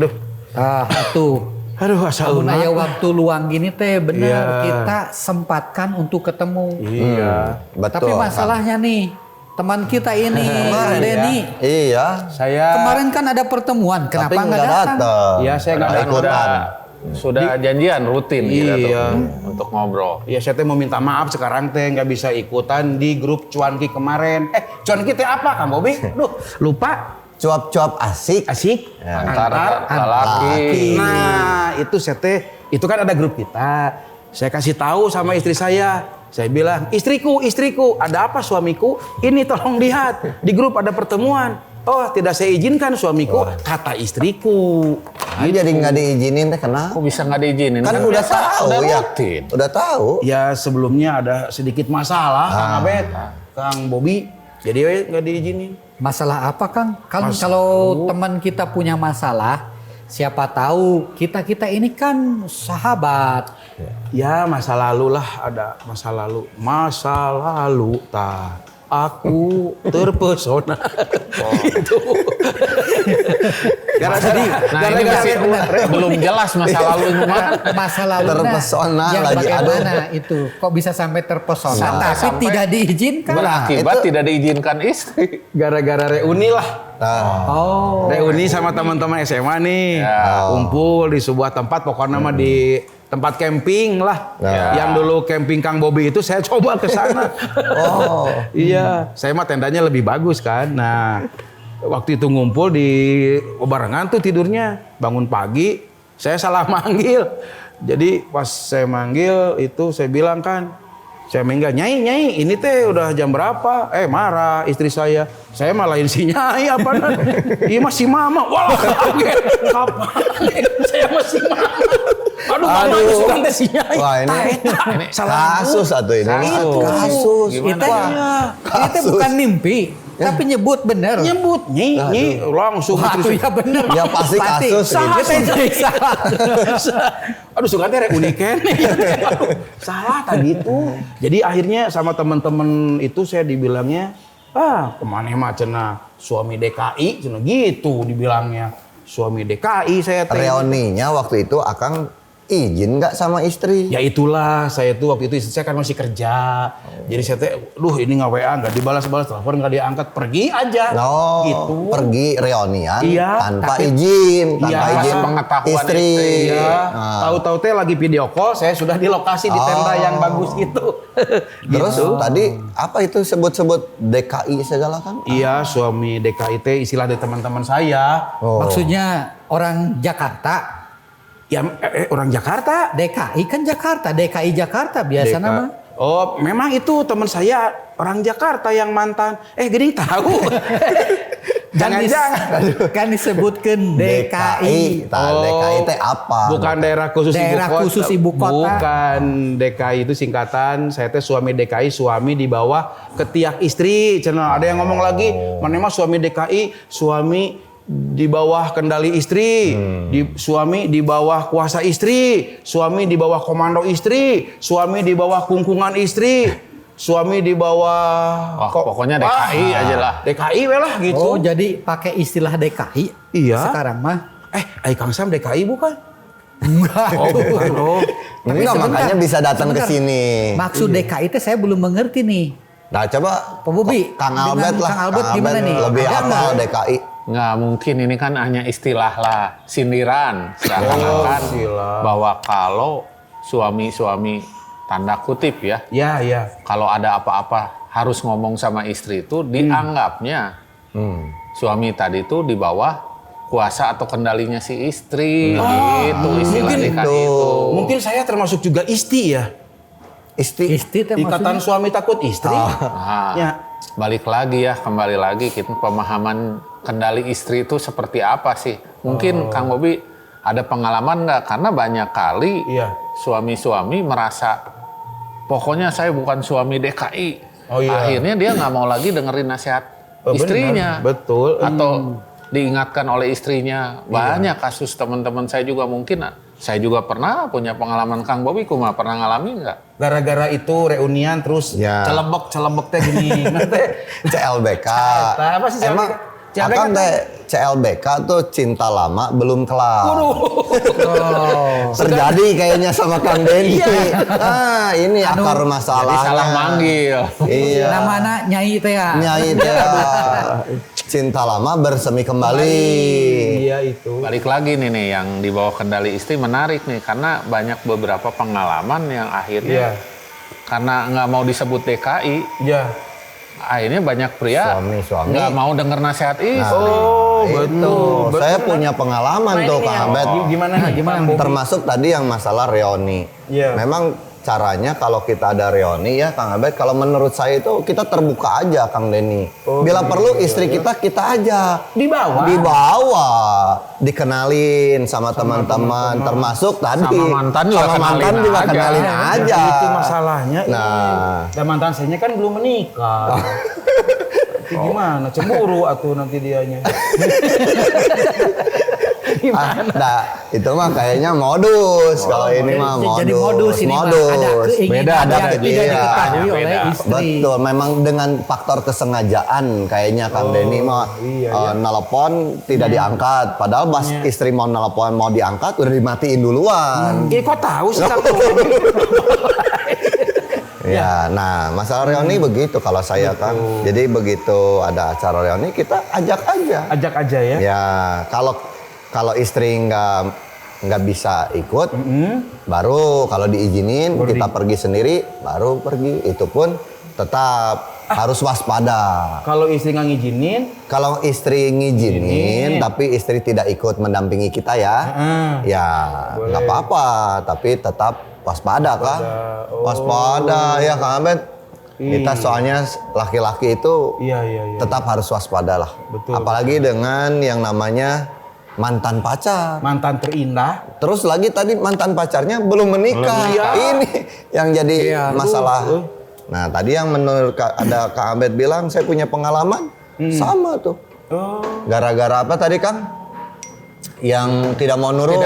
Duh. Atuh. Aduh, asal Amun aya waktu luang gini teh bener kita sempatkan untuk ketemu. Iya. Betul. Tapi masalahnya nih, teman kita ini, Kang Denny. Iya. Saya Kemarin kan ada pertemuan, kenapa Tapi nggak datang? Iya, saya nggak Nggak ikutan. Sudah janjian rutin kita tuh Iya. untuk ngobrol. Iya, saya teh mau minta maaf sekarang teh nggak bisa ikutan di grup Cuanki kemarin. Cuanki teh apa, Kang Bobi? Duh, lupa. Cuap-cuap asik. Asik. Antar laki. Nah, itu saya teh, itu kan ada grup kita. Saya kasih tahu sama istri saya. Saya bilang, istriku, ada apa suamiku? Ini tolong lihat, di grup ada pertemuan. Oh, tidak saya izinkan suamiku, kata istriku. Ini jadi nggak diizinin teh kenapa? Kok bisa nggak diizinin? Kan udah tahu udah ya. rutin. Udah tahu. Ya sebelumnya ada sedikit masalah, Kang Abed, Kang Bobi. Jadi nggak diizinin. Masalah apa, Kang? Kalau teman kita punya masalah, siapa tahu kita ini kan sahabat. Ya masa lalu lah, ada masa lalu. Masa lalu aku terpesona. Itu. Nah ini masih belum jelas masa lalu ini mah. Masa lalu Terpesona yang lagi, bagaimana itu? Kok bisa sampai terpesona tapi Sampai tidak diizinkan? Berakibat tidak diizinkan istri. Gara-gara reuni lah. Oh. Reuni sama teman-teman SMA nih. Kumpul di sebuah tempat, pokoknya mah di tempat camping lah. Yang dulu camping Kang Bobi itu saya coba ke sana. Iya, saya mah tendanya lebih bagus kan. Nah, waktu itu ngumpul di barengan tuh tidurnya. Bangun pagi, saya salah manggil. Jadi pas saya manggil itu saya bilang kan, saya minggah, Nyai, ini teh udah jam berapa? Marah istri saya. Saya malahin si Nyai apa nah? Iya masih mama. Wah, kaget. Kapan? Saya masih mama. Aduh, sudah teh si Nyai. Wah, ini kasus atau ini. Kasus. Itu bukan mimpi, tapi nyebut bener. Nyebut, Nyi, langsung Waduh, ya bener. Ya pasti kasus. Aduh, suka teh reuni keneh. Aduh, salah tadi itu. Jadi akhirnya sama teman-teman itu saya dibilangnya, kemana mah cenah suami DKI, cenah gitu dibilangnya. Suami DKI saya teh. Reuninya waktu itu Akang izin nggak sama istri? Ya itulah, saya tuh waktu itu istri saya kan masih kerja. Jadi saya teh, ini nggak WA, nggak dibalas-balas, telepon nggak diangkat, pergi aja. Gitu. Pergi reunian tanpa tapi- izin, tanpa Iya, izin pengetahuan istri. Iya. Tahu-tahu teh lagi video call, saya sudah di lokasi di tenda yang bagus itu. Terus Gitu. tadi apa itu sebut-sebut DKI segala kan? Iya, suami DKI teh istilah dari teman-teman saya. Maksudnya orang Jakarta. Ya, orang Jakarta. DKI kan Jakarta, DKI Jakarta biasa nama. Oh, memang itu teman saya orang Jakarta yang mantan. Gini tahu. Jangan-jangan. Kan disebutkan DKI. DKI teh apa? Bukan daerah khusus Daerah ibu kota. khusus ibu kota. Bukan, DKI itu singkatan. Saya teh suami DKI, suami di bawah ketiak istri. Cenah ada yang ngomong lagi, mana mah suami DKI, suami di bawah kendali istri, suami di bawah kuasa istri, suami di bawah komando istri, suami di bawah kungkungan istri, suami di bawah Pokoknya DKI aja lah. DKI we lah gitu. Oh, jadi pakai istilah DKI? Iya. Sekarang mah. Kang Sam DKI bukan? Enggak. Bukan. Enggak, makanya bisa datang ke sini. Maksud DKI itu saya belum mengerti nih. Nah, coba Pak Bobi, Kang Albert dengan lah. Kang Albert gimana nih? Lebih Ada hafal nggak? DKI. Nggak mungkin, ini kan hanya istilah lah, sindiran. Seakan-akan bahwa kalau suami-suami tanda kutip ya, Ya. kalau ada apa-apa harus ngomong sama istri itu dianggapnya suami tadi itu di bawah kuasa atau kendalinya si istri, gitu istilah mungkin DKI itu. Mungkin saya termasuk juga isti ya. Isti. Teh Ikatan maksudnya? suami takut istri. Nah, Ya. balik lagi ya, kembali lagi kita pemahaman kendali istri itu seperti apa sih? Mungkin Kang Bobi ada pengalaman nggak? Karena banyak kali Iya. suami-suami merasa pokoknya saya bukan suami DKI. Akhirnya dia nggak mau lagi dengerin nasihat istrinya. Benar, betul. Atau diingatkan oleh istrinya. Banyak kasus teman-teman saya juga mungkin. Saya juga pernah punya pengalaman. Kang Bobi kumaha pernah ngalami nggak? Gara-gara itu reunian terus celebek teh gini. CLBK. Apa sih CLBK? Emang CLBK Akang teh CLBK tuh cinta lama belum kelar. Terjadi kayaknya sama Kang Denny. Nah, ini akar masalahnya. Jadi salah manggil. Iya. Namanya Nyai teh ya. Nyai teh. Cinta lama bersemi kembali. Iya itu. Balik lagi nih yang di bawah kendali istri menarik nih karena banyak beberapa pengalaman yang akhirnya karena nggak mau disebut DKI, akhirnya banyak pria suami nggak mau denger nasihat istri. Oh betul. Saya punya pengalaman tuh Kang Abed. Gimana? Termasuk tadi yang masalah reoni. Memang caranya kalau kita ada reoni ya Kang Abed, kalau menurut saya itu kita terbuka aja Kang Denny. Bila perlu istri kita aja dibawa, dikenalin sama teman-teman, termasuk tadi sama mantan juga kenalin aja. Itu masalahnya. Nah, dan mantan saya kan belum menikah. Itu gimana? Cemburu atuh nanti dianya. Nah, itu mah kayaknya modus. Kalau ini mah modus. Jadi modus ini mah ada keinginan yang tidak diketahui oleh istri. Betul, memang dengan faktor kesengajaan kayaknya Kang Denny mah nelpon tidak diangkat. Padahal pas istri mau nelpon mau diangkat udah dimatiin duluan. Kok tahu sih Kang? Ya, nah masalah reuni begitu kalau saya kan. Jadi begitu ada acara reuni kita ajak aja ya. Ya, kalau istri nggak bisa ikut, baru kalau diizinin kita pergi sendiri, baru pergi. Itu pun tetap harus waspada. Kalau istri nggak ngizinin? Kalau istri ngizinin, tapi istri tidak ikut mendampingi kita ya, ya nggak apa-apa. Tapi tetap waspada kan? Waspada ya Kang Abed. Kita soalnya laki-laki itu tetap harus waspada lah. Betul. Apalagi dengan yang namanya mantan pacar, mantan terindah. Terus lagi tadi mantan pacarnya belum menikah. Ini yang jadi masalah. Nah tadi yang menurut ada Kak Abed bilang saya punya pengalaman sama tuh. Gara-gara apa tadi Kang? Yang tidak mau nurut,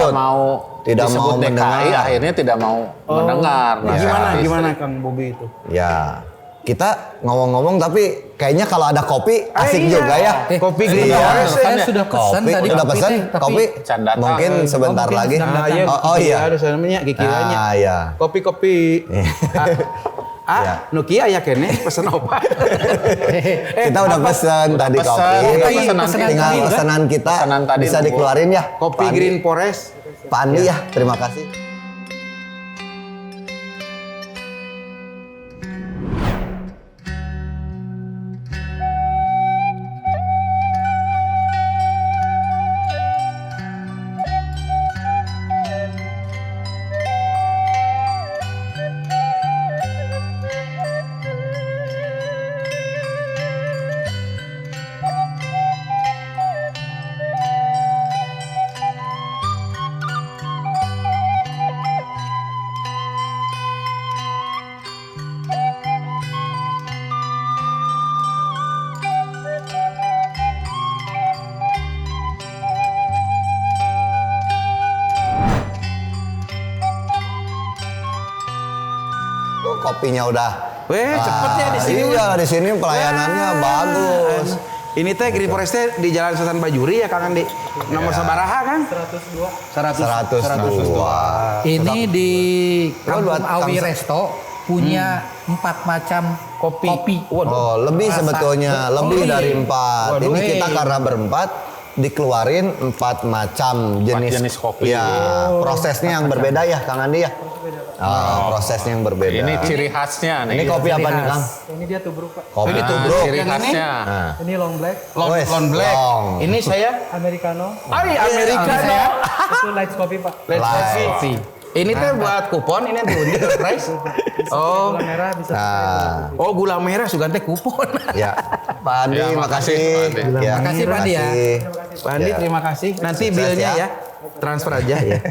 tidak mau mendengar. Akhirnya tidak mau mendengar. Gimana Kang Bobi itu? Ya. Kita ngomong-ngomong tapi kayaknya kalau ada kopi asik juga ya. Kopi green forest. Saya sudah pesan tadi. Udah pesan kopi. Mungkin sebentar lagi. Oh iya. Ada namanya kikirannya. Iya. Kopi. Nuki aya kene pesen obat. Kita udah pesan tadi kopi. Tinggal pesanan kita bisa dikeluarin ya. Kopi green forest. Pak Andi ya. Terima kasih. Kopinya udah. Cepet ya di sini. Iya, di sini pelayanannya bagus. Ini teh Green Forest teh di Jalan Sultan Bajuri ya Kang Andi. Nomor sabaraha kan? 102. Ini di Kampung Awi Resto punya 4 macam kopi. Oh, lebih sebetulnya, lebih dari 4. Ini kita karena berempat dikeluarin 4 macam jenis kopi. Ya, prosesnya yang berbeda ya Kang Andi ya. Prosesnya yang berbeda. Ini ciri khasnya nih. Ini kopi apa nih Kang? Ini dia tubruk Pak. Kopi tubruk. Ciri khasnya. Ini long black. Long black. Ini saya Americano. Americano. Itu light coffee Pak. Light coffee. Ini teh buat kupon, ini diundi price. Gula merah bisa. Gula merah sugan teh kupon. Ya. Pak Andi, makasih. Makasih Pak Andi ya. Pak Andi terima kasih. Nanti bilnya ya transfer aja ya.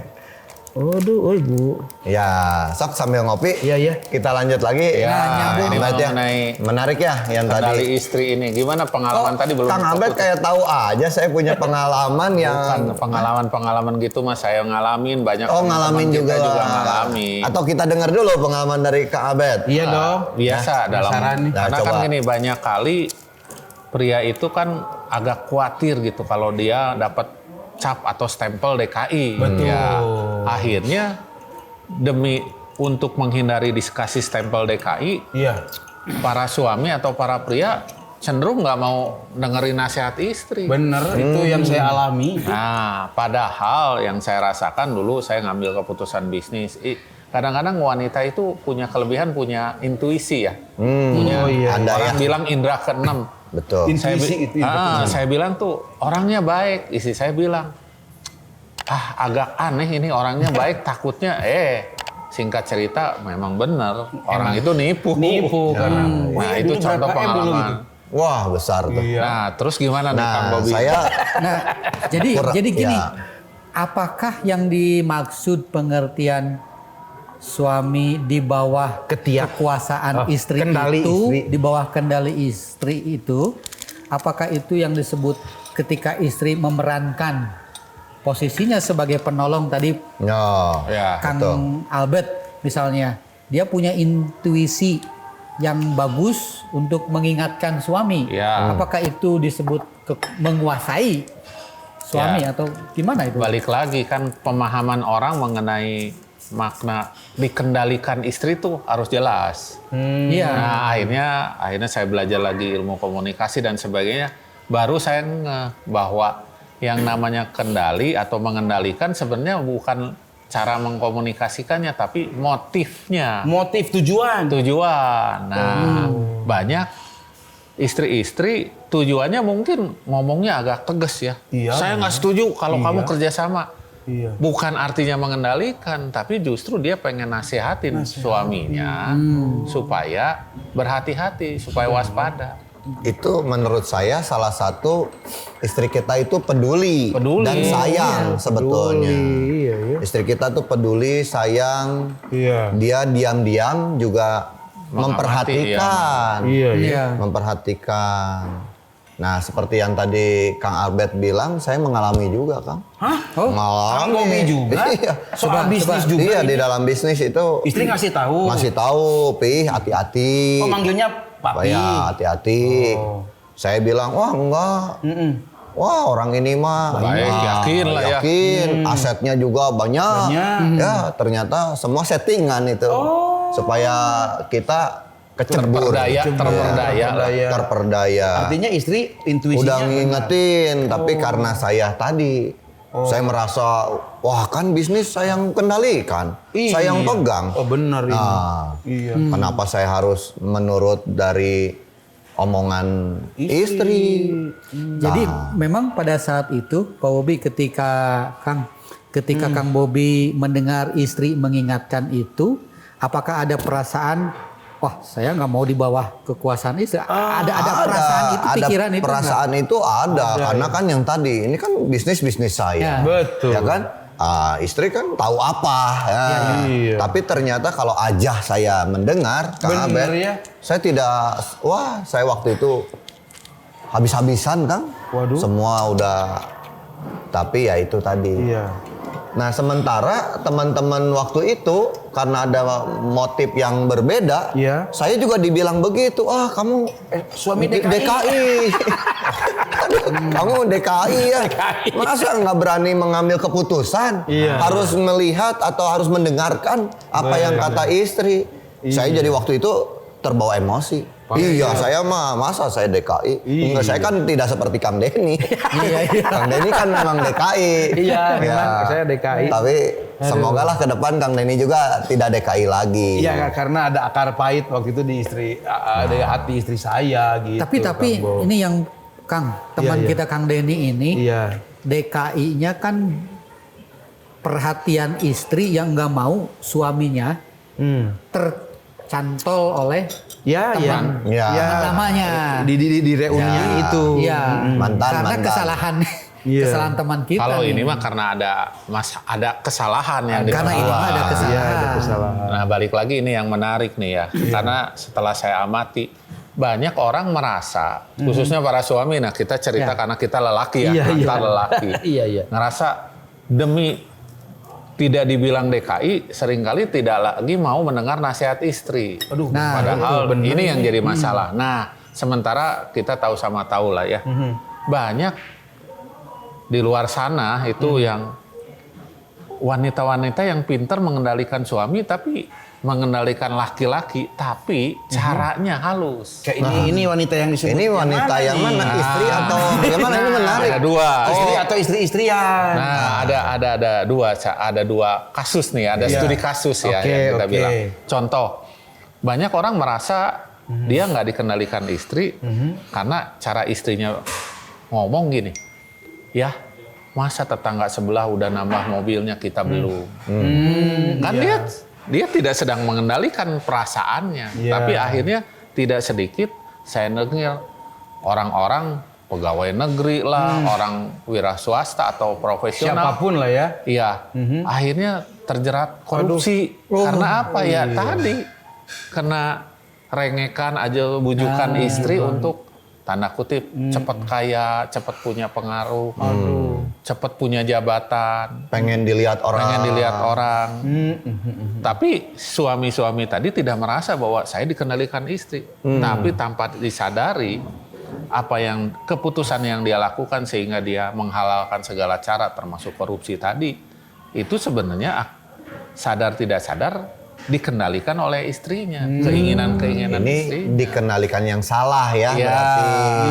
Waduh, Bu. Ya, sok sambil ngopi. Iya. Kita lanjut lagi. Ya, ini mengenai menarik ya yang tadi. Istri ini. Gimana pengalaman tadi belum? Kang Abed kayak tahu aja saya punya pengalaman yang pengalaman gitu Mas saya ngalamin banyak. Ngalamin juga. Ngalamin. Atau kita dengar dulu pengalaman dari Kang Abed. Iya dong. Biasa dalam karena kan gini banyak kali pria itu kan agak khawatir gitu kalau dia dapat cap atau stempel DKI. Betul. Ya, akhirnya demi untuk menghindari dikasih stempel DKI, Iya. para suami atau para pria cenderung nggak mau dengerin nasihat istri. Bener, itu yang saya alami. Nah, padahal yang saya rasakan dulu saya ngambil keputusan bisnis. Kadang-kadang wanita itu punya kelebihan, punya intuisi ya. Punya, Oh, iya. Anda orang ya. bilang indera keenam. Betul. Intuisi itu. Saya bilang tuh orangnya baik. Istri saya bilang, agak aneh ini orangnya baik, takutnya singkat cerita memang benar orang itu nipu. karena. Nah, itu contoh pengalaman. Wah, besar tuh. Nah, terus gimana nih Kang Nah, Bobi? saya Nah, jadi gini, ya. apakah yang dimaksud pengertian suami di bawah kekuasaan istri kendali itu, istri. di bawah kendali istri itu, apakah itu yang disebut ketika istri memerankan posisinya sebagai penolong tadi Ya, Kang betul. Albert misalnya, dia punya intuisi yang bagus untuk mengingatkan suami. Ya. Apakah itu disebut menguasai suami Ya. atau gimana itu? balik lagi kan pemahaman orang mengenai makna dikendalikan istri tuh harus jelas. Iya. Nah, akhirnya saya belajar lagi ilmu komunikasi dan sebagainya. Baru saya ngeh bahwa yang namanya kendali atau mengendalikan sebenarnya bukan cara mengkomunikasikannya, tapi motifnya. Motif tujuan. Nah, banyak istri-istri tujuannya mungkin ngomongnya agak tegas ya. Iya. Saya nggak setuju kalau kamu kerjasama. Iya. Bukan artinya mengendalikan, tapi justru dia pengen nasihatin suaminya supaya berhati-hati, supaya waspada. itu menurut saya salah satu istri kita itu peduli. Peduli. Dan sayang sebetulnya. Iya, iya. Istri kita tuh peduli, sayang. Iya. Dia diam-diam juga Mengamati, memperhatikan. Iya, iya. Iya. Memperhatikan. Nah, seperti yang tadi Kang Albert bilang, saya mengalami juga, Kang. Hah? Oh, Mengalami. Kang Bobi juga? Iya. Soal bisnis juga Iya, ini? di dalam bisnis itu Istri ngasih tahu. masih tahu, Pi, hati-hati. Oh, manggilnya Papi. Ya, hati-hati. Oh. Saya bilang, wah enggak. Wah, orang ini mah Baik, yakin lah ya. yakin. Asetnya juga banyak. Banyak. Ya, ternyata semua settingan itu. Supaya kita kecebur. Terperdaya. Terperdaya. Artinya istri intuisinya Udah benar. ngingetin, tapi karena saya tadi saya merasa, wah kan bisnis saya yang kendalikan, Iya. saya yang pegang. Oh, benar ini. Nah, Iya. kenapa saya harus menurut dari omongan istri? Jadi memang pada saat itu Pak Bobi ketika Kang Bobi mendengar istri mengingatkan itu, apakah ada perasaan, wah saya nggak mau di bawah kekuasaan istri? Ada perasaan itu, ada pikiran itu? perasaan itu ada, karena kan yang tadi ini kan bisnis Ya. saya, Betul. ya kan? Istri kan tahu apa, ya. Iya. Tapi ternyata kalau ajah saya mendengar, Kang Bener Abed, ya. saya tidak, saya waktu itu habis-habisan, Kang. Waduh. Semua udah, tapi ya itu tadi. Iya. Nah, sementara teman-teman waktu itu karena ada motif yang berbeda, Iya. saya juga dibilang begitu. Kamu suami DKI. DKI. Kamu DKI ya. Masa nggak berani mengambil keputusan? Iya. Harus melihat atau harus mendengarkan apa yang kata istri. Saya jadi waktu itu terbawa emosi. Iya, saya mah masa saya DKI? Enggak, saya kan tidak seperti Kang Denny. Kang Denny kan memang DKI. Iya, Ya. memang saya DKI. Tapi semoga lah ke depan Kang Denny juga tidak DKI lagi. Iya, karena ada akar pahit waktu itu di istri, ada hati istri saya gitu. Tapi Kang Bo. ini yang teman Iya, iya. kita Kang Denny ini, Iya. DKI-nya kan perhatian istri yang nggak mau suaminya tercantol oleh Ya, teman Ya. lamanya. di reuninya Ya. itu. Iya, karena Mantan. kesalahan Iya. kesalahan teman kita. Kalau nih. ini mah karena ada kesalahan yang Karena ini mah ada Iya, kesalahan. ada kesalahan. Nah, balik lagi ini yang menarik nih ya. Karena setelah saya amati, banyak orang merasa, khususnya para suami, nah kita cerita Ya. karena kita lelaki ya, Iya, iya. antar lelaki. Iya, iya. Ngerasa demi tidak dibilang DKI, seringkali tidak lagi mau mendengar nasihat istri. Aduh, Nah, Padahal betul, bener. ini yang jadi masalah. Nah, sementara kita tahu sama tahu lah ya. banyak di luar sana itu yang wanita-wanita yang pintar mengendalikan suami tapi mengendalikan laki-laki tapi caranya halus. Kayak ini wanita yang disebut. Ini wanita yang mana? Istri atau bagaimana? Ini menarik. Ada dua. Istri atau istri-istrian. Nah, ada dua kasus nih, ada studi kasus ya Oke, yang kita oke. bilang. Contoh, banyak orang merasa dia nggak dikendalikan istri karena cara istrinya ngomong gini, ya masa tetangga sebelah udah nambah mobilnya kita belum. Kan dia tidak sedang mengendalikan perasaannya, tapi akhirnya tidak sedikit saya dengar orang-orang pegawai negeri lah, orang wira swasta atau profesional, Siapapun lah ya. iya, akhirnya terjerat korupsi karena apa ya? Tadi kena rengekan aja bujukan istri untuk tanda kutip cepat kaya, cepat punya pengaruh, cepat punya jabatan, Pengen dilihat orang. Tapi suami-suami tadi tidak merasa bahwa saya dikendalikan istri, tapi tanpa disadari apa yang keputusan yang dia lakukan sehingga dia menghalalkan segala cara termasuk korupsi tadi itu sebenarnya sadar tidak sadar dikendalikan oleh istrinya, keinginan-keinginan Ini istri. dikendalikan yang salah ya, Iya. berarti.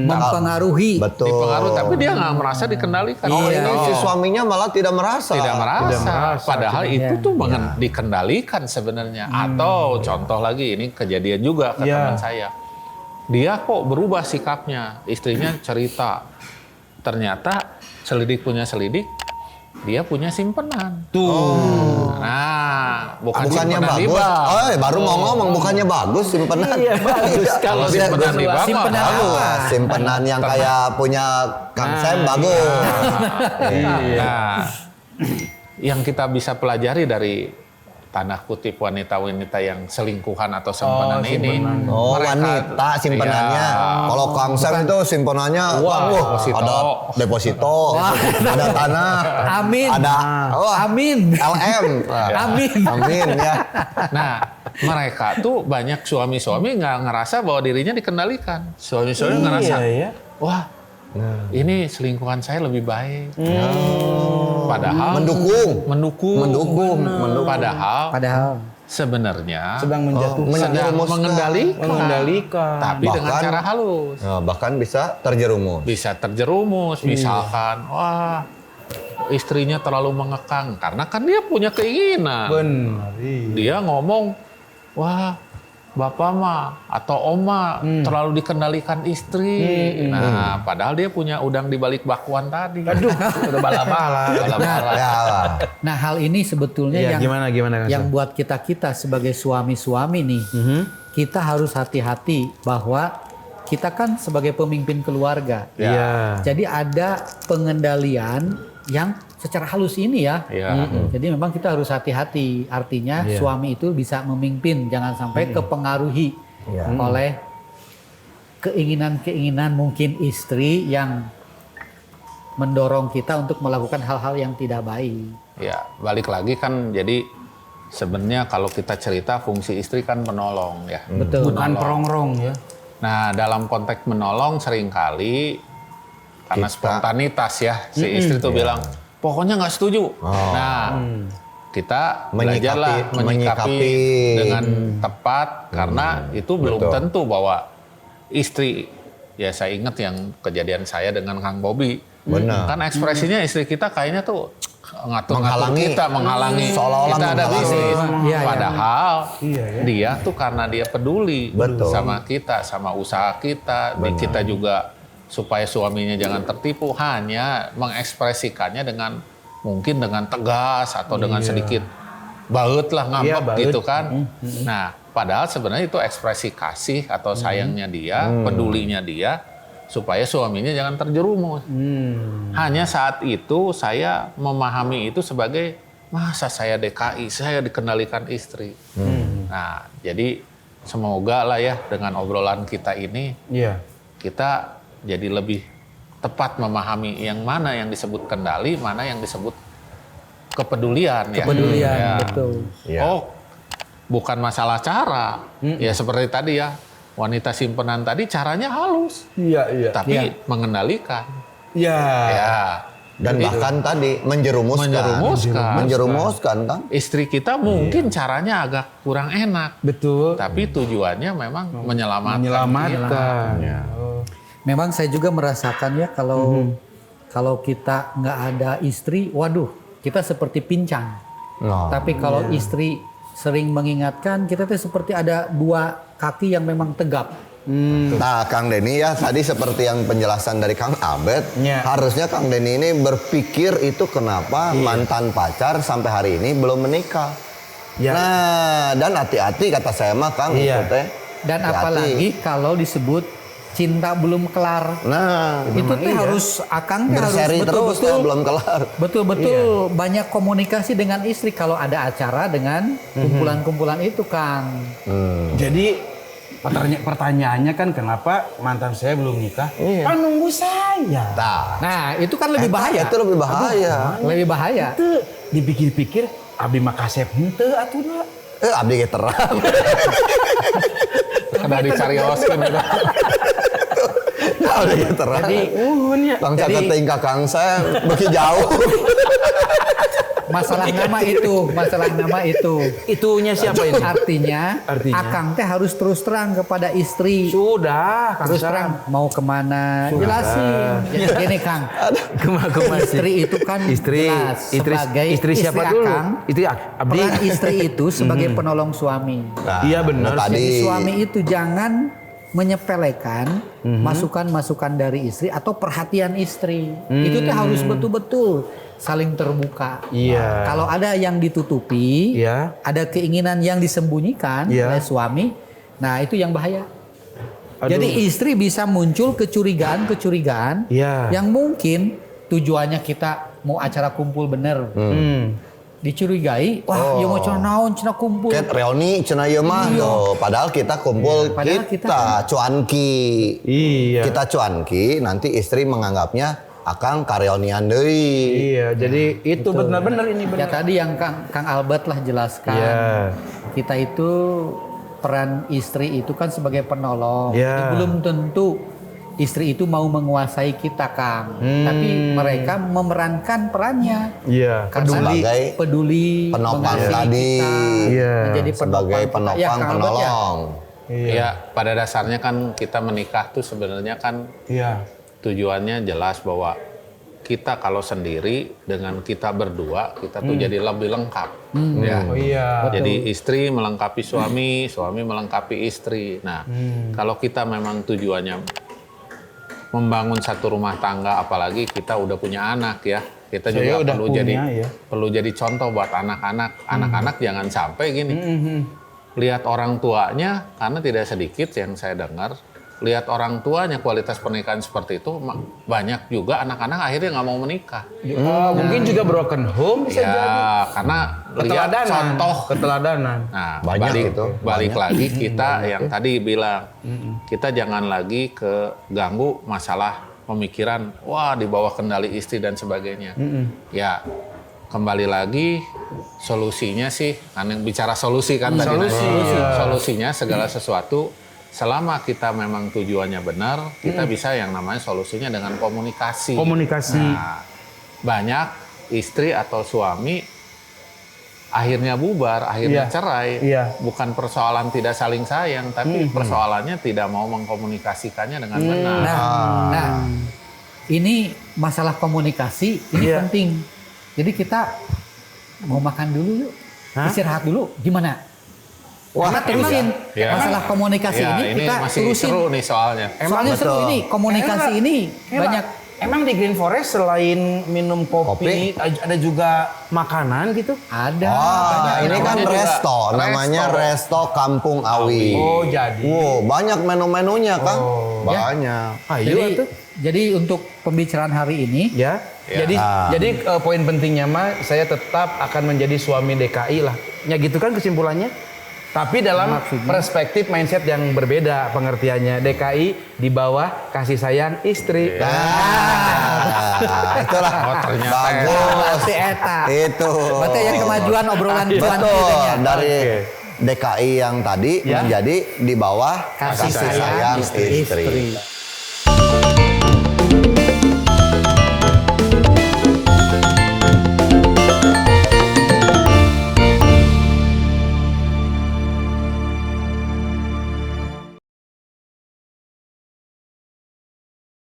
Mempengaruhi. Betul. Dipengaruhi, tapi dia nggak merasa dikendalikan. Oh, ini si suaminya malah tidak merasa. Tidak merasa. Padahal itu tuh dikendalikan sebenarnya. Atau contoh lagi, ini kejadian juga ke teman saya. Dia kok berubah sikapnya. Istrinya cerita. Ternyata selidik punya selidik, dia punya simpenan. Nah, Bukannya simpenan di bagus. bank. Oh, baru mau ngomong bukannya bagus simpenan. Iya, bagus. Kalau simpenan di bank, Simpenan mah bagus. apa? Simpenan yang kayak punya Kang Sam bagus. Nah, yang kita bisa pelajari dari tanda kutip wanita-wanita yang selingkuhan atau simpenan ini. Oh, wanita simpenannya. Kalau Kang Sam itu simpenannya deposito. ada deposito, ada tanah, Amin. ada Amin. LM. Amin. Amin ya. Nah, mereka tuh banyak suami-suami nggak ngerasa bahwa dirinya dikendalikan. Suami-suami ngerasa, wah, ini selingkuhan saya lebih baik. Padahal mendukung. Padahal sebenarnya Sedang menjatuhkan. sedang mengendalikan, tapi dengan Bahkan- cara halus. Bahkan bisa terjerumus. Bisa terjerumus, misalkan, wah, istrinya terlalu mengekang karena kan dia punya keinginan. Benar. Dia ngomong, wah, bapak mah atau oma terlalu dikendalikan istri. Nah, padahal dia punya udang di balik bakwan tadi. Aduh, udah bala-bala. Ya, Nah, hal ini sebetulnya Iya, yang gimana, Kang yang Sam? buat kita sebagai suami-suami nih, kita harus hati-hati bahwa kita kan sebagai pemimpin keluarga. Iya. Jadi ada pengendalian yang secara halus ini ya. Iya. Jadi memang kita harus hati-hati. Artinya suami itu bisa memimpin, jangan sampai kepengaruhi oleh keinginan-keinginan mungkin istri yang mendorong kita untuk melakukan hal-hal yang tidak baik. Ya, balik lagi kan jadi sebenarnya kalau kita cerita fungsi istri kan penolong ya. Betul. Bukan perongrong ya. Nah, dalam konteks menolong seringkali karena spontanitas ya, si istri tuh bilang, pokoknya nggak setuju. Nah, kita belajarlah menyikapi dengan tepat karena itu belum tentu bahwa istri, ya saya ingat yang kejadian saya dengan Kang Bobi. Benar. Kan ekspresinya istri kita kayaknya tuh ngatur-ngatur Menghalangi. kita, menghalangi Seolah-olah kita ada menghalangi. bisnis. Iya, iya. Padahal dia tuh karena dia peduli Betul. sama kita, sama usaha kita, kita juga supaya suaminya jangan tertipu, hanya mengekspresikannya dengan mungkin dengan tegas atau dengan sedikit baut lah, ngambek gitu kan. Nah, padahal sebenarnya itu ekspresi kasih atau sayangnya dia, pedulinya dia supaya suaminya jangan terjerumus. Hanya saat itu saya memahami itu sebagai masa saya DKI, saya dikendalikan istri. Nah, jadi semoga lah ya dengan obrolan kita ini kita jadi lebih tepat memahami yang mana yang disebut kendali, mana yang disebut kepedulian. Kepedulian, Ya. betul. Ya. Oh, bukan masalah cara. Ya seperti tadi ya, wanita simpenan tadi caranya halus, Iya. tapi mengendalikan. Iya. Ya. Dan bahkan tadi menjerumuskan kan. Istri kita mungkin caranya agak kurang enak, Betul. tapi tujuannya memang menyelamatkan. Menyelamatkan. Ya. Memang saya juga merasakan ya kalau kita nggak ada istri, waduh, kita seperti pincang. Nah, Tapi kalau istri sering mengingatkan, kita tuh seperti ada dua kaki yang memang tegap. Nah, Kang Denny ya tadi seperti yang penjelasan dari Kang Abed, Ya. harusnya Kang Denny ini berpikir itu kenapa mantan pacar sampai hari ini belum menikah. Ya. Nah, dan hati-hati kata saya mah Kang Iya. itu teh. Dan Hati-hati. apalagi kalau disebut cinta belum kelar. Nah, Itu teh harus Akang teh harus berseri terus teh belum kelar. betul-betul banyak komunikasi dengan istri kalau ada acara dengan kumpulan-kumpulan itu, Kang. Jadi pertanyaannya kan kenapa mantan saya belum nikah? Kan nunggu saya. Nah, itu kan lebih bahaya. Itu lebih bahaya. Lebih bahaya. Itu dipikir-pikir abdi mah kasep henteu atuh. Abdi ge terang. Kada dicarioskeun itu. Abdi ge terang. Jadi ya. Bangsa teuing ka Kang saya beuki jauh. Masalah nama itu. Itunya siapa ini? Artinya, Akang teh harus terus terang kepada istri. Sudah, Kang Terus Sam. terang mau kemana? Jelasin. Jadi gini, Kang. Kemana Istri itu kan jelas sebagai istri siapa dulu? Akang. Istri Abdi. Peran istri itu sebagai penolong suami. Nah, Iya benar. tadi. Jadi suami itu jangan menyepelekan masukan-masukan dari istri atau perhatian istri. Itu tuh harus betul-betul saling terbuka. Iya. Kalau ada yang ditutupi, Iya. ada keinginan yang disembunyikan Iya. oleh suami, nah itu yang bahaya. Aduh. Jadi istri bisa muncul kecurigaan Iya. yang mungkin tujuannya kita mau acara kumpul bener. Dicurigai, wah, mau cenah naon cenah kumpul. Ket reuni cenah ieu mah tuh. Padahal kita kumpul Padahal kita cuanki. Iya. Kita cuanki, nanti istri menganggapnya akang kareonian deui. Iya, jadi itu benar-benar ini Ya benar. tadi yang Kang Albert lah jelaskan. Iya. Kita itu peran istri itu kan sebagai penolong. Iya. Jadi belum tentu istri itu mau menguasai kita, Kang. Tapi mereka memerankan perannya. Iya. Karena Sebagai peduli penopang mengasihi tadi. kita, Iya. menjadi Sebagai kita. penopang Ya, Kang Albert, ya. penolong. Ya, pada dasarnya kan kita menikah tuh sebenarnya kan Iya. tujuannya jelas bahwa kita kalau sendiri dengan kita berdua kita tuh jadi lebih lengkap. Ya. Oh iya. Jadi istri melengkapi suami, suami melengkapi istri. Nah, kalau kita memang tujuannya membangun satu rumah tangga, apalagi kita udah punya anak ya, kita Saya juga udah perlu punya, jadi ya. perlu jadi contoh buat anak-anak. Anak-anak jangan sampai gini, lihat orang tuanya, karena tidak sedikit yang saya dengar, lihat orang tuanya kualitas pernikahan seperti itu, banyak juga anak-anak akhirnya nggak mau menikah. Mungkin juga broken home bisa jadi. Ya, karena lihat contoh. Keteladanan. Nah, Banyak itu, balik banyak. lagi kita yang tadi bilang, kita jangan lagi keganggu masalah pemikiran, wah di bawah kendali istri dan sebagainya. Ya, kembali lagi solusinya sih, kan yang bicara solusi kan tadi. Solusinya segala sesuatu, selama kita memang tujuannya benar, kita bisa yang namanya solusinya dengan komunikasi. Komunikasi. Nah, banyak istri atau suami akhirnya bubar, akhirnya Iya. cerai. Iya. Bukan persoalan tidak saling sayang, tapi persoalannya tidak mau mengkomunikasikannya dengan benar. Nah, ini masalah komunikasi ini Iya. penting. Jadi kita mau makan dulu yuk, istirahat dulu, gimana? Karena terusin Ya. masalah komunikasi Ya, ini kita masih terusin. seru nih soalnya. Soalnya seru ini komunikasi ini banyak. Emang di Green Forest selain minum kopi, ada juga makanan gitu? Ada. Ini kan Namanya juga resto, namanya Resto Kampung Awi. Oh, jadi. Wow, banyak menu-menunya kan? Ya. Banyak. Jadi untuk pembicaraan hari ini Ya. Ya. Jadi poin pentingnya mah saya tetap akan menjadi suami DKI lah. Ya gitu kan kesimpulannya. Tapi dalam perspektif mindset yang berbeda pengertiannya. DKI di bawah kasih sayang istri. Itulah. Oh, ternyata Bagus. si eta. Itu. Berarti ya kemajuan obrolan cuan Betul. kita ya. Dari DKI yang tadi menjadi di bawah kasih sayang istri.